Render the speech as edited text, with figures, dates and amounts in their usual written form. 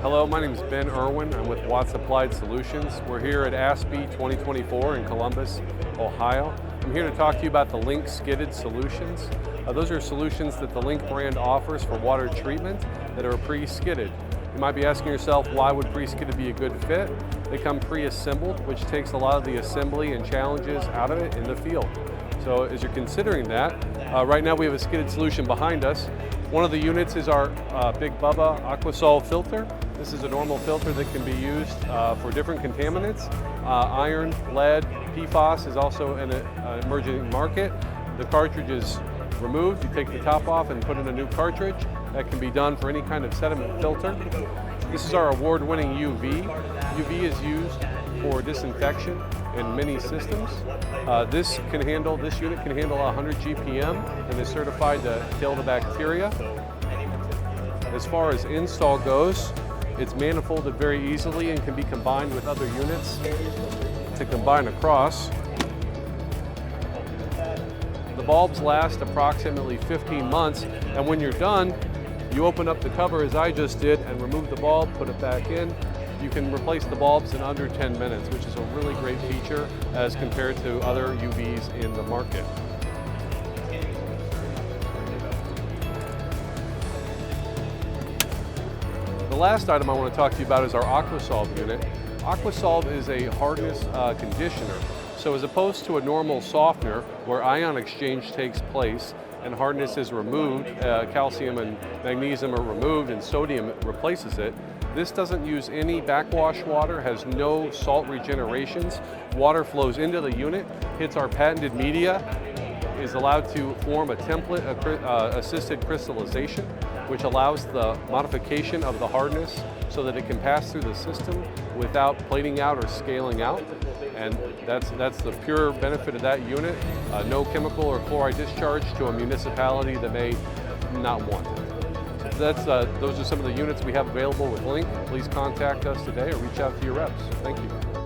Hello, my name is Ben Irwin. I'm with Watts Applied Solutions. We're here at ASPE 2024 in Columbus, Ohio. I'm here to talk to you about the Lync skidded solutions. Those are solutions that the Lync brand offers for water treatment that are pre-skidded. You might be asking yourself, why would pre-skidded be a good fit? They come pre-assembled, which takes a lot of the assembly and challenges out of it in the field. So as you're considering that, right now we have a skidded solution behind us. One of the units is our Big Bubba Aquasol filter. This is a normal filter that can be used for different contaminants. Iron, lead, PFAS is also an emerging market. The cartridge is removed. You take the top off and put in a new cartridge. That can be done for any kind of sediment filter. This is our award-winning UV. UV is used for disinfection in many systems. This unit can handle 100 GPM and is certified to kill the bacteria. As far as install goes, it's manifolded very easily and can be combined with other units to combine across. The bulbs last approximately 15 months, and when you're done, you open up the cover as I just did and remove the bulb, put it back in. You can replace the bulbs in under 10 minutes, which is a really great feature as compared to other UVs in the market. The last item I want to talk to you about is our Aquasolve unit. Aquasolve is a hardness conditioner. So as opposed to a normal softener where ion exchange takes place and hardness is removed, calcium and magnesium are removed and sodium replaces it, this doesn't use any backwash water, has no salt regenerations. Water flows into the unit, hits our patented media, is allowed to form a template assisted crystallization, which allows the modification of the hardness so that it can pass through the system without plating out or scaling out. And that's the pure benefit of that unit. No chemical or chloride discharge to a municipality that may not want it. Those are some of the units we have available with Lync. Please contact us today or reach out to your reps. Thank you.